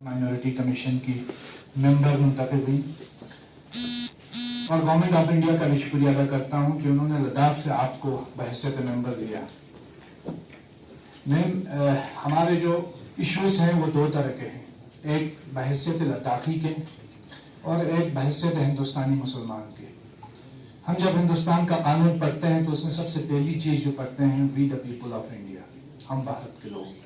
Minority commission की member मुंतखब हुई और गवर्नमेंट ऑफ इंडिया का भी शुक्रिया अदा करता हूं कि उन्होंने लद्दाख से आपको बहैसियत मेंबर दिया। मैम, हमारे जो इश्यूज हैं वो दो तरह के हैं, एक बहैसियत लद्दाखी के और एक बहैसियत हिंदुस्तानी मुसलमान के। हम जब हिंदुस्तान का कानून पढ़ते हैं तो उसमें सबसे पहली चीज जो पढ़ते हैं, we the people of India, हम भारत के लोग।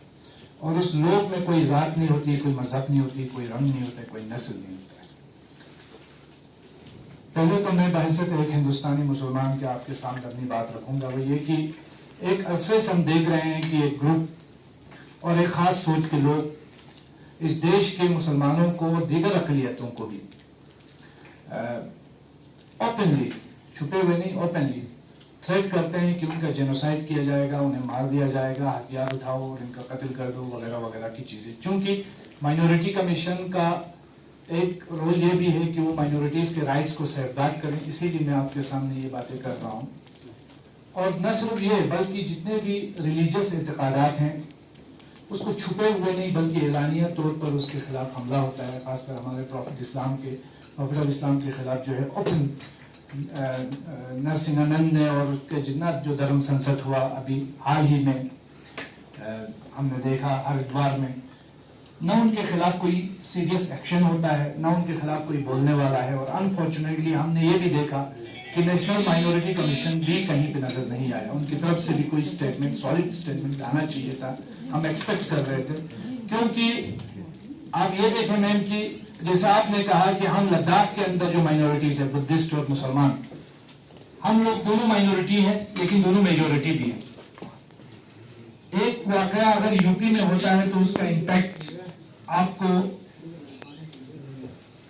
और उस लोग में कोई जात नहीं होती, कोई मजहब नहीं होती, कोई रंग नहीं होता, कोई नस्ल नहीं होता। पहले तो मैं बहैसियत एक हिंदुस्तानी मुसलमान के आपके सामने अपनी बात रखूंगा, वो ये कि एक अरसे से हम देख रहे हैं कि एक ग्रुप और एक खास सोच के लोग इस देश के मुसलमानों को, दीगर अक़लियतों को भी ओपनली, छुपे हुए नहीं, ओपनली थ्रेट करते हैं कि उनका जेनोसाइड किया जाएगा, उन्हें मार दिया जाएगा, हथियार उठाओ और इनका कत्ल कर दो, वगैरह वगैरह की चीजें। क्योंकि माइनॉरिटी कमीशन का एक रोल ये भी है कि वो माइनॉरिटीज के राइट्स को सेफगार्ड करें, इसीलिए मैं आपके सामने ये बातें कर रहा हूँ। और न सिर्फ ये, बल्कि जितने भी रिलीजियस एतकादात हैं उसको छुपे हुए नहीं बल्कि एलानिया तौर पर उसके खिलाफ हमला होता है। खासकर हमारे प्रॉफिट ऑफ इस्लाम के खिलाफ जो है ओपन नरसिंहानंद ने और उसके जितना जो धर्म संसद हुआ अभी हाल ही में हमने देखा हरिद्वार में, न उनके खिलाफ कोई सीरियस एक्शन होता है, न उनके खिलाफ कोई बोलने वाला है। और अनफॉर्चुनेटली हमने ये भी देखा कि नेशनल माइनॉरिटी कमीशन भी कहीं पे नजर नहीं आया, उनकी तरफ से भी कोई स्टेटमेंट, सॉलिड स्टेटमेंट आना चाहिए था, हम एक्सपेक्ट कर रहे थे। क्योंकि आप ये देखें मैम कि जैसा आपने कहा कि हम लद्दाख के अंदर जो माइनॉरिटीज है, बुद्धिस्ट और मुसलमान, हम लोग दोनों माइनॉरिटी हैं लेकिन दोनों मेजोरिटी भी है। एक वाकया अगर यूपी में होता है तो उसका इम्पैक्ट आपको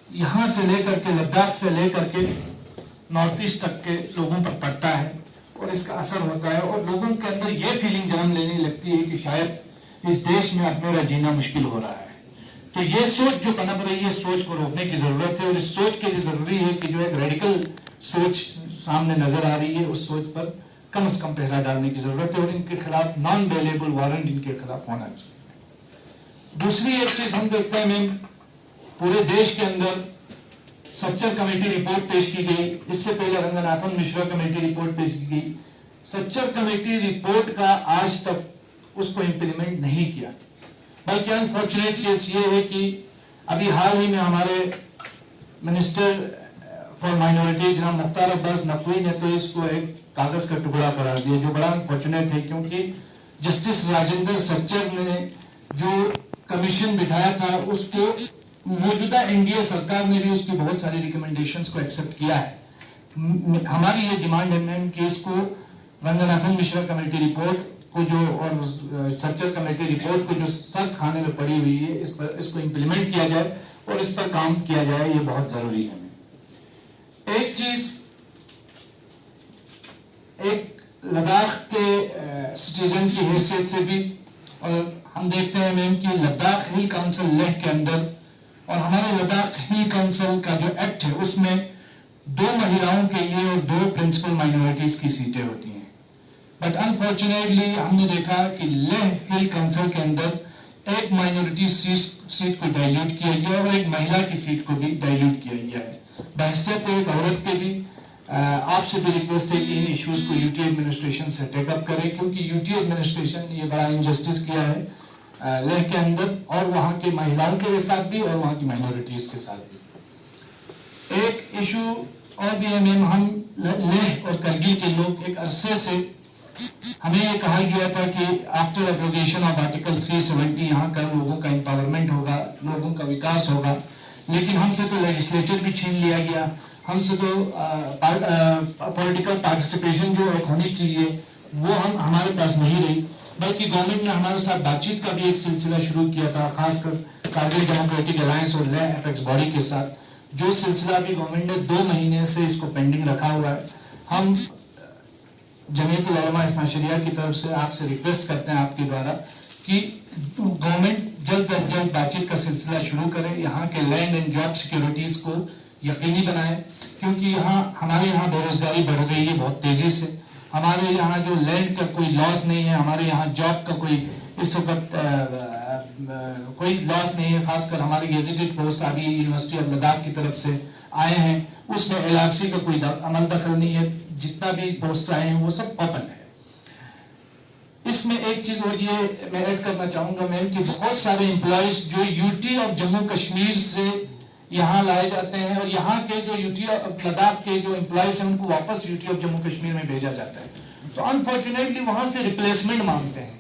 यहां से लेकर के, लद्दाख से लेकर के नॉर्थ ईस्ट तक के लोगों पर पड़ता है और इसका असर होता है। और लोगों के अंदर यह फीलिंग जन्म लेने लगती है कि शायद इस देश में अब मेरा जीना मुश्किल हो रहा है। तो ये सोच जो पनप रही है, सोच को रोकने की जरूरत है। और इस सोच के लिए जरूरी है कि जो एक रेडिकल सोच सामने नजर आ रही है, उस सोच पर कम से कम पहरा डालने की जरूरत है और इनके खिलाफ नॉन बेलेबल वारंट इनके खिलाफ होना चाहिए। दूसरी एक चीज हम देखते हैं मैम, पूरे देश के अंदर सच्चर कमेटी रिपोर्ट पेश की गई, इससे पहले रंगनाथन मिश्रा कमेटी रिपोर्ट पेश की गई। सच्चर कमेटी रिपोर्ट का आज तक उसको इंप्लीमेंट नहीं किया, बल्कि अनफॉर्चुनेट केस ये है कि अभी हाल ही में हमारे मिनिस्टर फॉर माइनॉरिटीज जनाब मुख्तार अब्बास नकवी ने तो इसको एक कागज का टुकड़ा करार दिया, जो बड़ा अनफॉर्चुनेट है। क्योंकि जस्टिस राजेंद्र सच्चर ने जो कमीशन बिठाया था उसको मौजूदा एनडीए सरकार ने भी उसकी बहुत सारी रिकमेंडेशंस को एक्सेप्ट किया है। हमारी ये डिमांड है मैम कि इसको रंगनाथन मिश्रा कमेटी रिपोर्ट को जो और सच्चर कमेटी रिपोर्ट को जो सख्त खाने में पड़ी हुई है, इसको इंप्लीमेंट किया जाए और इस पर काम किया जाए, ये बहुत जरूरी है। एक चीज, एक लद्दाख के सिटीजन की हैसियत से भी, और हम देखते हैं मैम कि लद्दाख हिल काउंसिल लेह के अंदर और हमारे लद्दाख हिल काउंसिल का जो एक्ट है उसमें 2 महिलाओं के लिए और 2 प्रिंसिपल माइनॉरिटीज की सीटें होती हैं। बट अनफॉर्चुनेटली हमने देखा कि लेह हिल काउंसिल के अंदर एक माइनॉरिटी सीट को डाइल्यूट किया गया और एक महिला की सीट को भी डाइल्यूट किया गया है। बहैसियत एक औरत के भी आपसे भी रिक्वेस्ट है कि इन इश्यूज को यूटी एडमिनिस्ट्रेशन से टेकअप करें, क्योंकि यूटी एडमिनिस्ट्रेशन ये बड़ा इनजस्टिस किया है लेह के अंदर, और वहां के महिलाओं के साथ भी और वहां की माइनॉरिटीज के साथ भी। एक इशू और भी है मैम, हम लेह और करगिल के लोग एक अरसे से हमें ये कहा गया था कि आफ्टर एब्रोगेशन ऑफ आर्टिकल 370 यहाँ का लोगों का एम्पावरमेंट होगा, लोगों का विकास होगा। लेकिन हमसे तो लेजिस्लेचर भी छीन लिया गया, हमसे तो पॉलिटिकल पार्टिसिपेशन जो एक होनी चाहिए वो हमारे पास नहीं रही। बल्कि गवर्नमेंट ने हमारे साथ बातचीत का भी एक सिलसिला शुरू किया था, खासकर कारगिल डेमोक्रेटिक अलायंस और लेह एपेक्स बॉडी के साथ, जो सिलसिला भी गवर्नमेंट ने 2 महीने से इसको पेंडिंग रखा हुआ है। हम जमीयतुल उलमा इस्ना शरिया की तरफ से आपसे रिक्वेस्ट करते हैं आपके द्वारा कि गवर्नमेंट जल्द अज जल्द बातचीत का सिलसिला शुरू करे, यहाँ के लैंड एंड जॉब सिक्योरिटीज को यकीनी बनाए। क्योंकि हमारे यहाँ बेरोजगारी बढ़ रही है बहुत तेजी से, हमारे यहाँ जो लैंड का कोई लॉस नहीं है, हमारे यहाँ जॉब का कोई इस वक्त कोई लॉस नहीं है। खासकर हमारे गेजेटेड पोस्ट अभी यूनिवर्सिटी ऑफ लद्दाख की तरफ से आए हैं, उसमें LRC का कोई अमल दखल नहीं है। जितना भी पोस्ट आए हैं वो सब ओपन है। इसमें एक चीज और ये मैं ऐड करना चाहूंगा मैम कि बहुत सारे एम्प्लॉयज जो यूटी ऑफ जम्मू कश्मीर से यहाँ लाए जाते हैं और यहाँ के जो यूटी ऑफ लद्दाख के जो एम्प्लॉयज हैं उनको वापस यूटी ऑफ जम्मू कश्मीर में भेजा जाता है। तो अनफॉर्चुनेटली वहां से रिप्लेसमेंट मांगते हैं।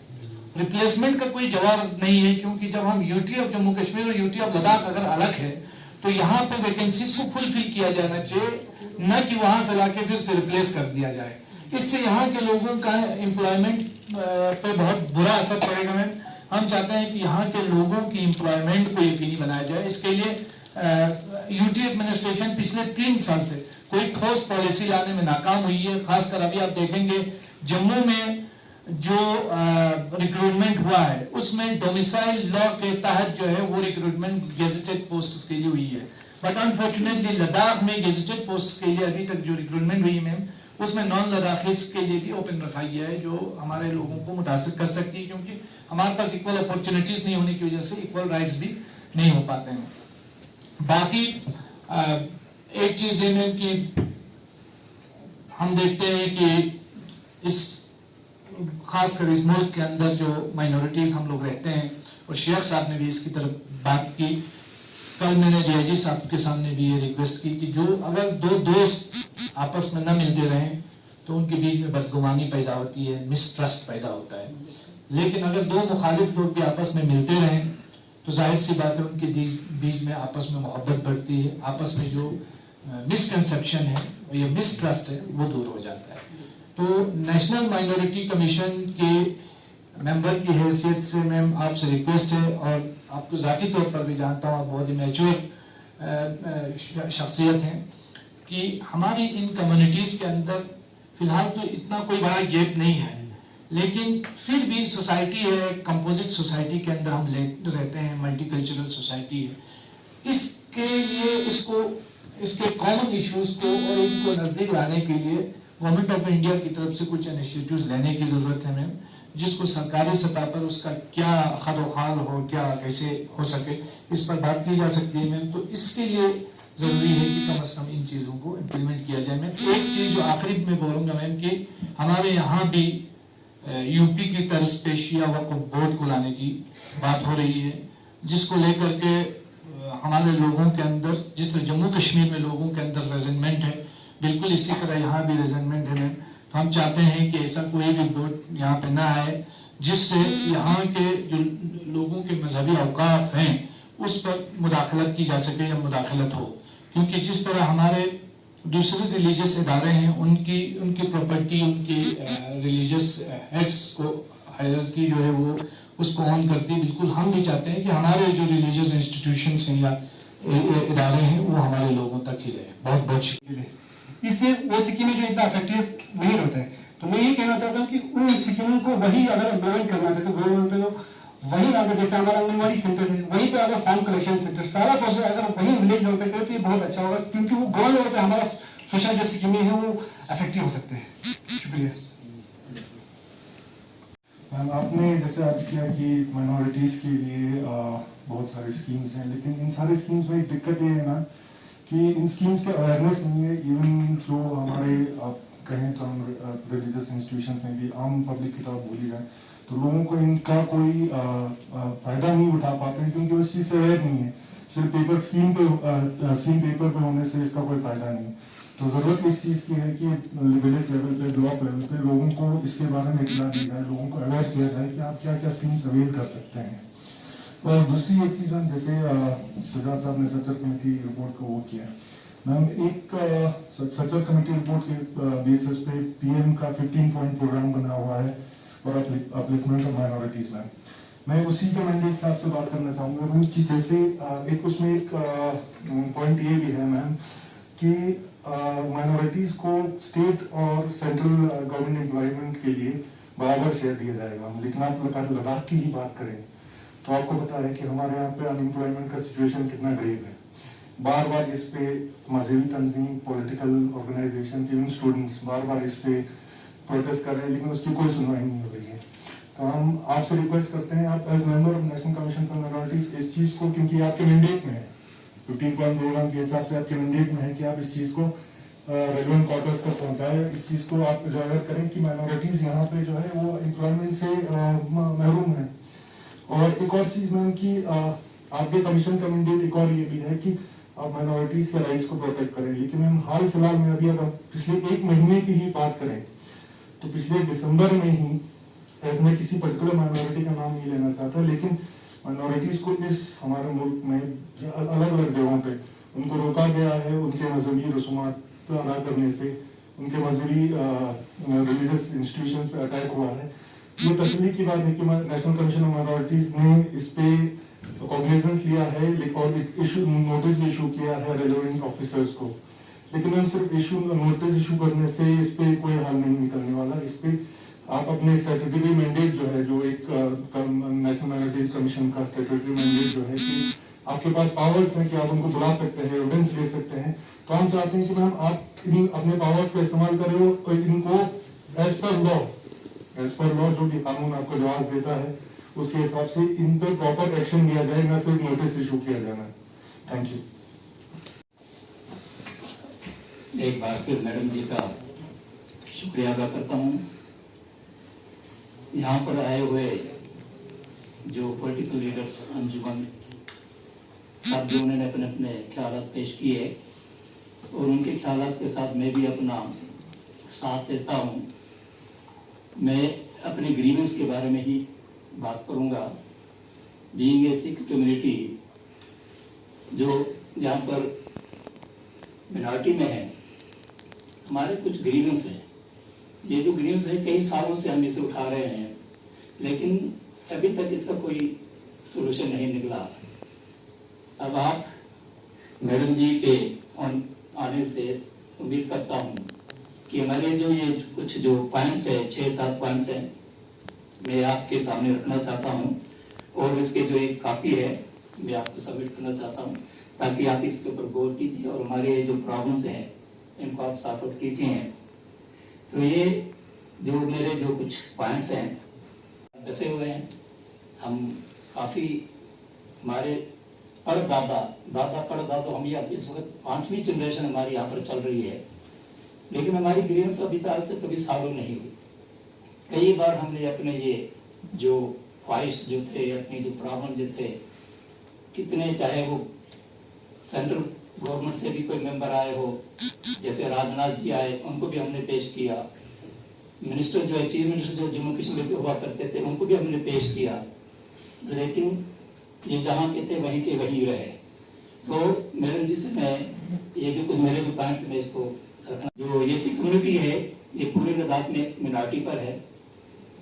रिप्लेसमेंट का कोई जवाब नहीं है, क्योंकि जब हम यूटी ऑफ जम्मू कश्मीर और यूटी ऑफ लद्दाख अगर अलग है तो यहाँ पे वैकेंसीज को फुलफिल किया जाना चाहिए, न कि वहां से लाके फिर से रिप्लेस कर दिया जाए। इससे यहाँ के लोगों का एम्प्लॉयमेंट पे बहुत बुरा असर पड़ेगा मैम। हम चाहते हैं कि यहाँ के लोगों की एम्प्लॉयमेंट को यकीनी बनाया जाए। इसके लिए यूटी एडमिनिस्ट्रेशन पिछले 3 साल से कोई ठोस पॉलिसी लाने में नाकाम हुई है। खासकर अभी आप देखेंगे जम्मू में जो रिक्रूटमेंट हुआ है उसमें डोमिसाइल लॉ के तहत जो है वो रिक्रूटमेंट गेजेटेड पोस्ट्स के लिए हुई है। बट अनफॉर्चुनेटली लद्दाख में गेजेटेड पोस्ट्स के लिए अभी तक जो रिक्रूटमेंट हुई मैम उसमें नॉन लद्दाखीज के लिए भी ओपन रखा गया है, जो हमारे लोगों को मुतासिर कर सकती है, क्योंकि हमारे पास इक्वल अपॉर्चुनिटीज नहीं होने की वजह से इक्वल राइट्स भी नहीं हो पाते हैं। बाकी एक चीज ये मैम कि हम देखते हैं कि इस खासकर इस मुल्क के अंदर जो माइनॉरिटीज हम लोग रहते हैं, और शेख साहब ने भी इसकी तरफ बात की। कल मैंने DIG साहब के सामने भी ये रिक्वेस्ट की कि जो अगर 2 दोस्त आपस में न मिलते रहें तो उनके बीच में बदगुमानी पैदा होती है, मिसट्रस्ट पैदा होता है। लेकिन अगर 2 मुखालिफ लोग भी आपस में मिलते रहें तो जाहिर सी बात है उनके बीच में आपस में मोहब्बत बढ़ती है, आपस में जो मिसकंसेप्शन है और ये मिसट्रस्ट है वो दूर हो जाता है। तो नेशनल माइनॉरिटी कमीशन के मेंबर की हैसियत से मैम आपसे रिक्वेस्ट है, और आपको ज़ाती तौर पर भी जानता हूँ, आप बहुत ही मैच्योर शख्सियत हैं, कि हमारी इन कम्युनिटीज़ के अंदर फिलहाल तो इतना कोई बड़ा गैप नहीं है, लेकिन फिर भी सोसाइटी है, कंपोजिट सोसाइटी के अंदर हम रहते हैं, मल्टीकल्चरल सोसाइटी है। इसके लिए इसके कॉमन इश्यूज को और इनको नज़दीक लाने के लिए गवर्नमेंट ऑफ इंडिया की तरफ से कुछ इनिशिएटिव्स लेने की ज़रूरत है मैम, जिसको सरकारी सतह पर उसका क्या खदोखाल हो, क्या कैसे हो सके, इस पर बात की जा सकती है मैम। तो इसके लिए ज़रूरी है कि कम से कम इन चीज़ों को इम्प्लीमेंट किया जाए। मैं एक चीज़ जो आखिरी में बोलूँगा मैम कि हमारे यहाँ भी यूपी की तर्ज पे शिया वक्फ बोर्ड को लाने की बात हो रही है, जिसको लेकर के हमारे लोगों के अंदर, जिस तरह जम्मू कश्मीर में लोगों के अंदर रेजेंटमेंट है, बिल्कुल इसी तरह यहाँ भी रेजेंटमेंट है मैम। तो हम चाहते हैं कि ऐसा कोई भी बोर्ड यहाँ पे ना आए जिससे यहाँ के जो लोगों के मजहबी अवकाफ हैं उस पर मुदाखलत की जा सके या मुदाखलत हो, क्योंकि जिस तरह हमारे दूसरे रिलीजियस इदारे हैं उनकी प्रॉपर्टी, उनकी रिलीजियस एक्ट्स को हायरार्की जो है वो उसको ऑन करती है। बिल्कुल हम भी चाहते हैं कि हमारे जो रिलीजियस इंस्टीट्यूशंस हैं या इदारे हैं वो हमारे लोगों तक ही रहे। बहुत बहुत शुक्रिया। इससे वो स्कीमें जो इतना इफेक्टिव नहीं होते हैं, तो मैं ये कहना चाहता हूँ कि उन स्कीमों को वही अगर इम्प्लीमेंट करना चाहते हैं गवर्नमेंट पे, तो वही अगर जैसे हमारा आंगनबाड़ी सेंटर है वहीं पे अगर फॉर्म कलेक्शन सेंटर सारा प्रोसेस अगर वही विलेज लेवल पे करे तो ये बहुत अच्छा होगा, क्योंकि वो ग्राउंड लेवल पे हमारा सोशल जो स्कीमें हैं वो इफेक्टिव हो सकते हैं। शुक्रिया मैम। आपने जैसे अर्ज किया कि माइनॉरिटीज़ के लिए बहुत सारी स्कीम्स हैं, लेकिन इन सारी स्कीम्स में एक दिक्कत ये है ना कि इन स्कीम्स के अवेयरनेस नहीं है। इवन जो हमारे आप कहें तो हम रिलीजियस इंस्टीट्यूशन में भी आम पब्लिक की तरफ बोली जाए तो लोगों को इनका कोई फ़ायदा नहीं उठा पाते हैं, क्योंकि उस चीज़ से अवेयर नहीं है। सिर्फ पेपर स्कीम पेपर पे होने से इसका कोई फ़ायदा नहीं। तो ज़रूरत इस चीज़ की है कि विलेज लेवल पे, ब्लॉक लेवल पे लोगों को इसके बारे में इत्तला दी जाए, लोगों को अवेयर किया जाए कि आप क्या क्या स्कीम्स अवेयर कर सकते हैं। और दूसरी एक चीज़ मैम, जैसे सजाद साहब ने सचर कमेटी रिपोर्ट को वो किया मैम, एक सचर कमेटी रिपोर्ट के बेसिस पे PM का 15 पॉइंट प्रोग्राम बना हुआ है for upliftment of minorities ma'am. मैं उसी के मैंडेट से आपसे बात करना चाहूँगा मैम कि जैसे एक उसमें एक पॉइंट ये भी है मैम कि माइनॉरिटीज़ को स्टेट और सेंट्रल गवर्नमेंट एम्प्लॉयमेंट के लिए बराबर शेयर दिया जाएगा। लेकिन आप लद्दाख की ही बात करें तो आपको पता है कि हमारे यहाँ पे अनएम्प्लॉयमेंट का सिचुएशन कितना ग्रेव है। बार बार इस पे मजहबी तंजीम, पॉलिटिकल ऑर्गेनाइजेशन, इवन स्टूडेंट्स बार बार इस पे प्रोटेस्ट कर रहे हैं, लेकिन उसकी कोई सुनवाई नहीं हो रही है। तो हम आपसे रिक्वेस्ट करते हैं, आप as member of national commission for minorities इस चीज को, क्योंकि आपके मैंडेट में है 15 पॉइंट प्रोग्राम के हिसाब से आपके मैंडेट में है कि आप इस चीज को रेलेवेंट क्वार्टर्स तक पहुंचाए, इस चीज को आप उजागर करें कि माइनॉरिटीज यहाँ पे जो है वो एम्प्लॉयमेंट से महरूम है। और एक और चीज मैम कि आपके कमीशन का मैंडेट एक और ये भी है कि आप माइनॉरिटीज के राइट्स को प्रोटेक्ट करें, लेकिन मैम हाल फिलहाल में अभी अगर पिछले 1 महीने की ही बात करें तो पिछले दिसंबर में ही, मैं किसी पर्टिकुलर माइनॉरिटी का नाम नहीं लेना चाहता, लेकिन माइनॉरिटीज को इस हमारे मुल्क में अलग अलग जगहों पे उनको रोका गया है उनके मजहबी रसूमात अदा करने से, उनके मजहबी रिलीजियस इंस्टीट्यूशन पे अटैक हुआ है। ये तसल्ली की बात है कि नेशनल कमीशन ऑफ माइनॉरिटीज ने इस पे कॉग्निजेंस लिया है और नोटिस भी इशू किया है रेलेवेंट ऑफिसर्स को, लेकिन हम सिर्फ नोटिस इशू करने से इस पे कोई हल नहीं निकलने वाला। इस पे आप अपने स्टैट्यूटरी मैंडेट जो है, जो एक नेशनल माइनॉरिटीज कमीशन का स्टैट्यूटरी मैंडेट जो है कि आपके पास पावर्स हैं कि आप उनको बुला सकते हैं, एविडेंस ले सकते हैं, तो हम चाहते हैं कि मैम आप अपने पावर्स का इस्तेमाल करें और इनको एज पर लॉ जो भी कानून आपको जवाब देता है उसके हिसाब से इन पर प्रॉपर एक्शन लिया जाए, ना सिर्फ नोटिस इशू किया जाना। Thank you. एक बार फिर मैडम जी का शुक्रिया अदा करता हूँ। यहाँ पर आए हुए जो पॉलिटिकल लीडर्स अंजुमन सब जो उन्होंने अपने अपने ख्याल पेश किए और उनके ख्याल के साथ मैं भी अपना साथ देता हूँ। मैं अपने ग्रीवेंस के बारे में ही बात करूँगा। बीइंग ए सिख कम्युनिटी जो यहाँ पर मिनॉरिटी में है, हमारे कुछ ग्रीवेंस हैं। ये जो ग्रीवेंस है कई सालों से हम इसे उठा रहे हैं, लेकिन अभी तक इसका कोई सोल्यूशन नहीं निकला। अब आप मैडम जी के आने से उम्मीद करता हूँ कि हमारे जो ये कुछ जो पॉइंट्स है, 6-7 पॉइंट्स हैं, मैं आपके सामने रखना चाहता हूँ और इसके जो एक कॉपी है मैं आपको सबमिट करना चाहता हूँ ताकि आप इसके ऊपर गौर कीजिए और हमारे जो प्रॉब्लम्स हैं इनको आप सॉर्ट आउट कीजिए। तो ये जो मेरे जो कुछ पॉइंट्स हैं बसे हुए हैं। हम काफ़ी हमारे दादा हम ये इस वक्त 5वीं जनरेशन हमारी यहाँ पर चल रही है, लेकिन हमारी ग्रीवेंस अभी तक कभी सॉल्व नहीं हुई। कई बार हमने अपने ये जो ख्वाहिश जो थे, अपनी जो प्रॉब्लम जो थे, कितने चाहे वो सेंट्रल गवर्नमेंट से भी कोई मेंबर आए हो, जैसे राजनाथ जी आए, उनको भी हमने पेश किया। मिनिस्टर जो है, चीफ मिनिस्टर जो जम्मू कश्मीर के हुआ करते थे, उनको भी हमने पेश किया, लेकिन ये जहाँ के थे वहीं के वहीं रहे। तो मैडम जी से मैं ये जो कुछ मेरे जो पॉइंट्स में इसको रखना, जो ये सिख कम्युनिटी है ये पूरे लद्दाख में मिनॉरिटी पर है।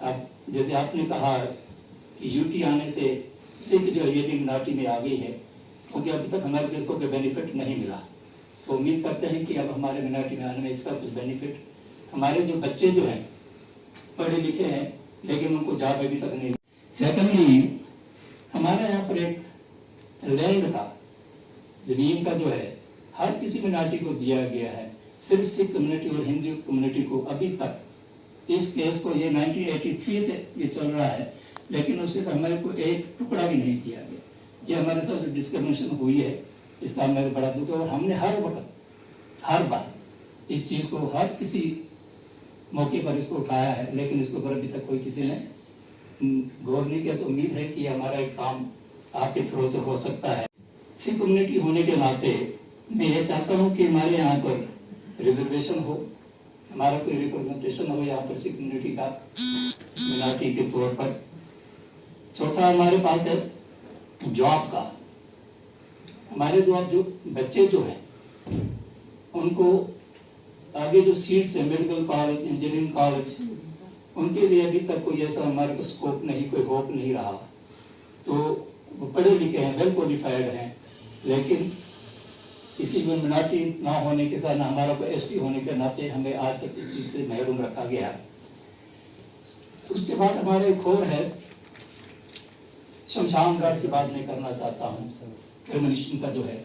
अब जैसे आपने कहा कि यूटी आने से सिख जो ये भी मिनॉरिटी में आ गई है, क्योंकि अभी तक हमारे को इसको कोई बेनिफिट नहीं मिला। तो उम्मीद करते हैं कि अब हमारे मिनॉरिटी में आने में इसका कुछ बेनिफिट, हमारे जो बच्चे जो हैं पढ़े लिखे हैं लेकिन उनको जॉब अभी तक नहीं। सेकेंडली हमारे यहाँ पर एक लैंड का, जमीन का जो है हर किसी मिनॉरिटी को दिया गया है, सिर्फ सिख कम्युनिटी और हिंदू कम्युनिटी को अभी तक इस केस को ये 1983 से ये चल रहा है, लेकिन उससे हमारे को एक टुकड़ा भी नहीं दिया गया। ये हमारे साथ जो डिस्क्रिमिनेशन हुई है इसका हमें बड़ा दुख है और हमने हर वक्त हर बार इस चीज़ को हर किसी मौके पर इसको उठाया है, लेकिन इसके ऊपर अभी तक कोई किसी ने गौर नहीं किया। तो उम्मीद है कि हमारा एक काम आपके थ्रू से हो सकता है। सिख कम्युनिटी होने के नाते मैं ये चाहता हूँ कि हमारे यहाँ पर रिजर्वेशन हो, हमारा कोई रिप्रेजेंटेशन हो यहाँ पर सिख कम्युनिटी का मिनॉरिटी के तौर पर। चौथा हमारे पास है जॉब का। हमारे जो बच्चे जो हैं उनको आगे जो सीट्स है मेडिकल कॉलेज, इंजीनियरिंग कॉलेज, उनके लिए अभी तक कोई ऐसा हमारे को स्कोप नहीं, कोई होप नहीं रहा। तो वो पढ़े लिखे हैं, वेल क्वालिफाइड हैं, लेकिन किसी भी मिनॉरिटी ना होने के साथ, ना हमारा को एसटी होने के नाते हमें आज तक इस चीज से महरूम रखा गया। उसके बाद हमारे एक और है शमशान घाट की बात मैं करना चाहता हूँ। क्रिमिनेशन का जो है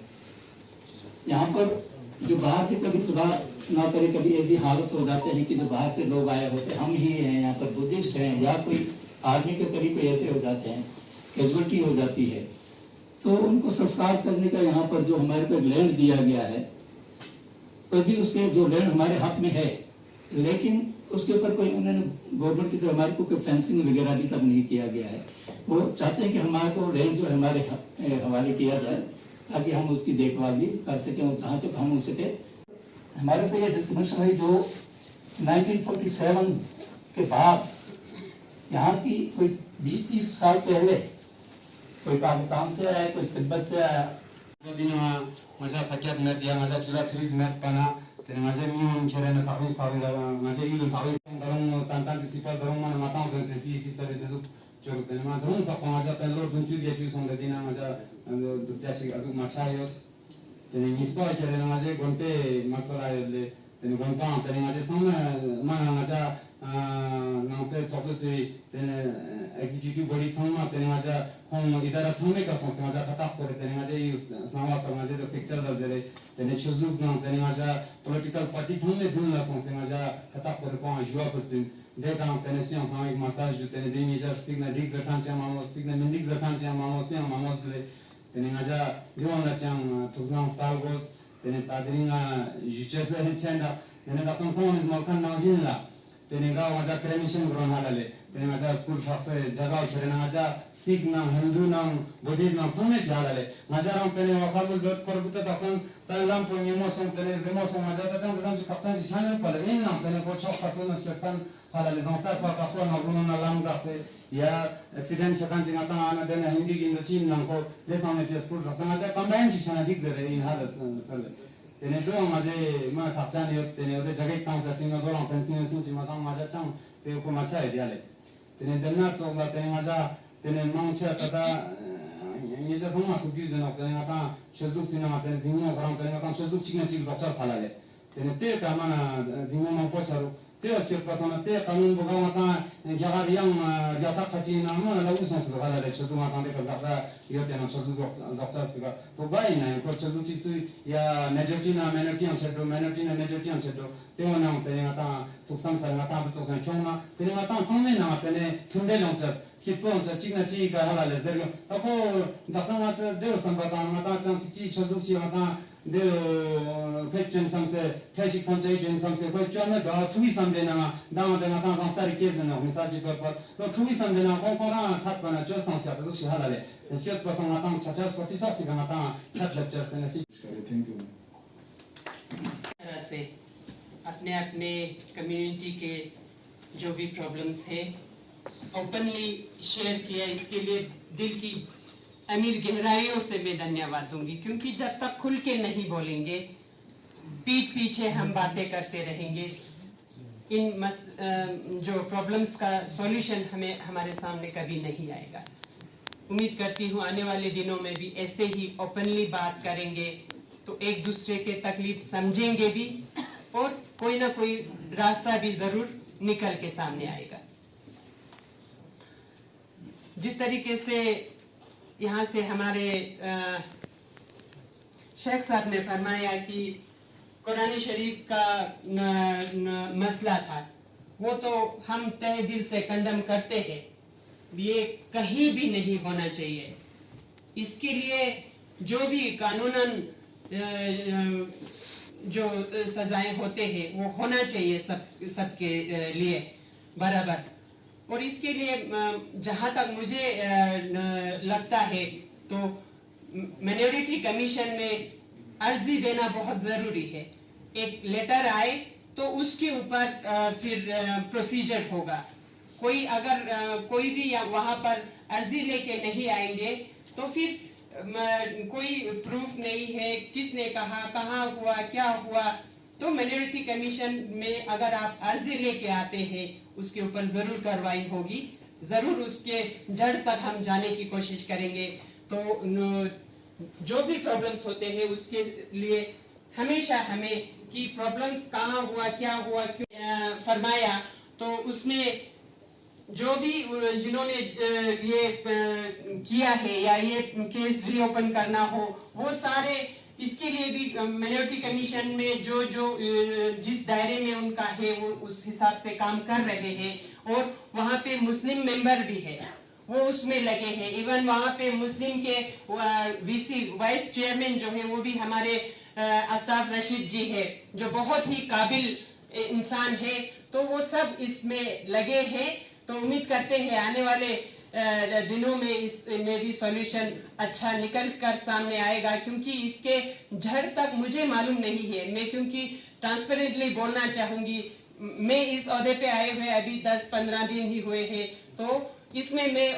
यहाँ पर जो बाहर से कभी खुदा ना करे कभी ऐसी हालत हो जाते हैं कि जो बाहर से लोग आए होते हैं, हम ही हैं यहाँ पर बुद्धिस्ट हैं या कोई आर्मी के करीब ऐसे हो जाते हैं, कैजुअलिटी हो जाती है, तो उनको संस्कार करने का यहाँ पर जो हमारे को लैंड दिया गया है, यदि उसके जो लैंड हमारे हक में है, लेकिन उसके ऊपर कोई उन्होंने गवर्नमेंट की तरफ हमारे को कोई फेंसिंग वगैरह अभी तक नहीं किया गया है। वो चाहते हैं कि हमारे को लैंड जो हमारे हवाले किया जाए ताकि हम उसकी देखभाल भी कर सकें और जहाँ तक हम हो सके। हमारे से ये डिस्कशन हुई जो 1947 के बाद यहाँ की कोई 20-30 साल पहले कोई पाकिस्तान से आया, कोई तिब्बत से आया। माझ्या सख्यात मॅट या माझ्या चुला थ्रीज मॅट पाना त्याने माझे मी खेळायला काढून काढून माझे इलून काढून धरून तांतांचे सिपाल धरून मला माता सांगते सी सर त्याचं चोर त्याने मला धरून सपा माझ्या पेलो दोनची द्यायची सांगते दिना माझ्या दुसऱ्याशी अजून माशा आहे त्याने मिसपा खेळायला माझे घंटे मसाला आहे त्याने घंटा त्याने माझे सांग माझ्या नाते चौकसे त्याने एक्झिक्युटिव्ह बॉडी सांग त्याने माझ्या होम इदारा सांगणे का सांगते माझ्या खटाप करे त्याने माझे नावासा माझे पिक्चर दर्जले त्याने चुजलूच ना त्याने माझ्या पॉलिटिकल पार्टी सांगणे देऊन ला सांगते माझ्या खटाप करे पण जुआ पस्तीन दे काम त्याने सिंह सांग मसाज जो त्याने दे मेजर सिग्नल डिग जकांच्या मामो सिग्नल मिंडिग जकांच्या मामो सिंह मामोसले त्याने माझ्या दिवानला चांग तुझना सालगोस त्याने तादरिंगा जुचेस हेंचेंडा त्याने दासन कोण मलकान नाजिनला त्याने गाव माझ्या क्रेमिशन ग्रोन आलेले त्याने माझ्या स्कूल शॉक्स जगाव खेळणे माझ्या सिख ना हिंदू ना बुद्धिस्ट ना समेत आलेले माझ्या राम त्याने वकाबुल बेत करत तासन त्याने लांब मोसम त्याने मोसम माझ्या त्याच्या त्याची कप्तानची छान पडले इन ना त्याने को चॉक पासून स्टेफन हालाले संस्था पर काफो ना गुण ना लांब गासे या एक्सीडेंट छकांची नाता आना त्याने हिंदी गिंद चीन ना को ते सामने ते स्कूल शॉक्स माझ्या कंबाईन शिक्षण अधिक जरे इन हाल सर त्याने जो माझे मला खापचान येत त्याने होते जगेत काम साठी ना दोन पेन्सिल सिंची माझा माझ्या चांग ते को माचा आहे त्याले त्याने त्यांना चोगला त्याने माझा त्याने मागच्या आता याच्या समोर तुकी जण त्याने आता शेजूक सिनेमा त्याने जिंगो करून त्याने आता शेजूक चिकनाची डॉक्टर सालाले त्याने ते कामाना जिंगो मग पोचारू ते असके पासून ते कानून बघा आता जगार यंग याचा खाची ना मला लागू संस्कृत घालाले शेजूक आता ते कसा येते ना शेजूक डॉक्टर असते तो बाई नाही को शेजूक चिसुई या मेजॉरिटी ना मायनॉरिटी अंशेटो मायनॉरिटी ना मेजॉरिटी अंशेटो ते म्हणा त्याने आता तो संसार आता तो संचोना त्याने आता सांगणे ना त्याने थुंडे लावतात सिपोंचा चिकनाची घालाले जर अको दसमाच देव संबंधा आता चांची शेजूकची आता देव क्वेश्चन समसे ठेशी पंचायत समसे क्वेश्चन में गा थुई समदेना दामा देना ता संस्कारी केस ना मिसाल के तौर पर तो थुई समदेना कौन कौन खात बना जो संस्कार तो कुछ हाल है इसके ऊपर सम आता 50% से का आता छत लेक्चर्स ने थैंक यू तरह से अपने अपने कम्युनिटी के जो भी प्रॉब्लम्स है ओपनली शेयर किया, इसके लिए दिल की अमीर गहराइयों से मैं धन्यवाद दूंगी, क्योंकि जब तक खुल के नहीं बोलेंगे पीठ पीछे हम बातें करते रहेंगे, इन जो प्रॉब्लम्स का सॉल्यूशन हमारे सामने कभी नहीं आएगा। उम्मीद करती हूँ आने वाले दिनों में भी ऐसे ही ओपनली बात करेंगे तो एक दूसरे के तकलीफ समझेंगे भी और कोई ना कोई रास्ता भी जरूर निकल के सामने आएगा। जिस तरीके से यहाँ से हमारे शेख साहब ने फरमाया कि कुरान शरीफ का मसला था, वो तो हम तहे दिल से कंडम करते हैं, ये कहीं भी नहीं होना चाहिए। इसके लिए जो भी कानूनन जो सजाएं होते हैं वो होना चाहिए सबके लिए बराबर। और इसके लिए जहाँ तक मुझे लगता है तो माइनॉरिटी कमीशन में अर्जी देना बहुत जरूरी है। एक लेटर आए तो उसके ऊपर फिर प्रोसीजर होगा। कोई अगर कोई भी वहां पर अर्जी लेके नहीं आएंगे तो फिर कोई प्रूफ नहीं है, किसने कहा, कहाँ हुआ, क्या हुआ, तो माइनॉरिटी कमीशन में अगर आप अर्जी लेके आते हैं उसके ऊपर जरूर कार्रवाई होगी, जरूर उसके जड़ तक हम जाने की कोशिश करेंगे। तो जो भी प्रॉब्लम्स होते हैं उसके लिए हमेशा हमें कि प्रॉब्लम्स कहाँ हुआ, क्या हुआ, क्यों फरमाया, तो उसमें जो भी जिन्होंने ये किया है या ये केस रीओपन करना हो वो सारे इसके लिए भी माइनॉरिटी कमीशन में जो जो जिस दायरे में उनका है वो उस हिसाब से काम कर रहे हैं। और वहाँ पे मुस्लिम मेंबर भी है, वो उसमें लगे हैं। इवन वहाँ पे मुस्लिम के वीसी वाइस चेयरमैन जो है वो भी हमारे अस्ताफ रशीद जी है, जो बहुत ही काबिल इंसान है। तो वो सब इसमें लगे हैं। तो उम्मीद करते हैं आने वाले दिनों में इसमें भी सॉल्यूशन अच्छा निकल कर सामने आएगा, क्योंकि इसके जड़ तक मुझे मालूम नहीं है। मैं क्योंकि ट्रांसपेरेंटली बोलना चाहूंगी, मैं इस ओहदे पे आए हुए अभी 10-15 दिन ही हुए हैं। तो इसमें मैं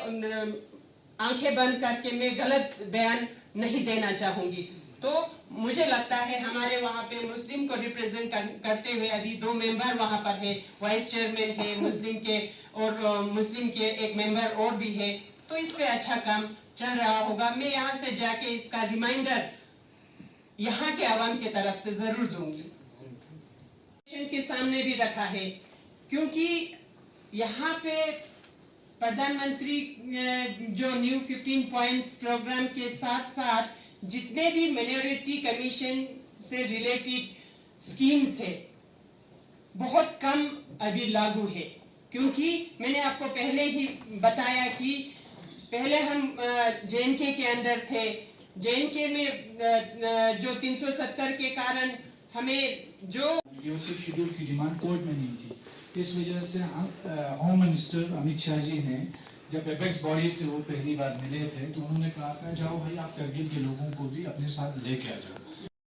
आंखें बंद करके मैं गलत बयान नहीं देना चाहूंगी। तो मुझे लगता है हमारे वहाँ पे मुस्लिम को रिप्रेजेंट करते हुए अभी 2 मेंबर वहाँ पर है, वाइस चेयरमैन है मुस्लिम के, और मुस्लिम के एक मेंबर और भी है। तो इस पे अच्छा काम चल रहा होगा। मैं यहाँ से जाके इसका रिमाइंडर यहाँ के आवाम की तरफ से जरूर दूंगी, के सामने भी रखा है, क्योंकि यहाँ पे प्रधानमंत्री जो न्यू 15 पॉइंट्स प्रोग्राम के साथ साथ जितने भी माइनॉरिटी कमीशन से रिलेटेड स्कीम्स है बहुत कम अभी लागू है। क्योंकि मैंने आपको पहले ही बताया कि पहले हम JNK के अंदर थे, JNK में जो 370 के कारण हमें जो शेड्यूल की डिमांड कोर्ट में नहीं थी। इस वजह से हम होम मिनिस्टर अमित शाह जी ने जब एपेक्स बॉडी से वो पहली बार मिले थे तो उन्होंने कहा था जाओ भाई आप करगिल के लोगों को भी अपने साथ लेके आ जाओ।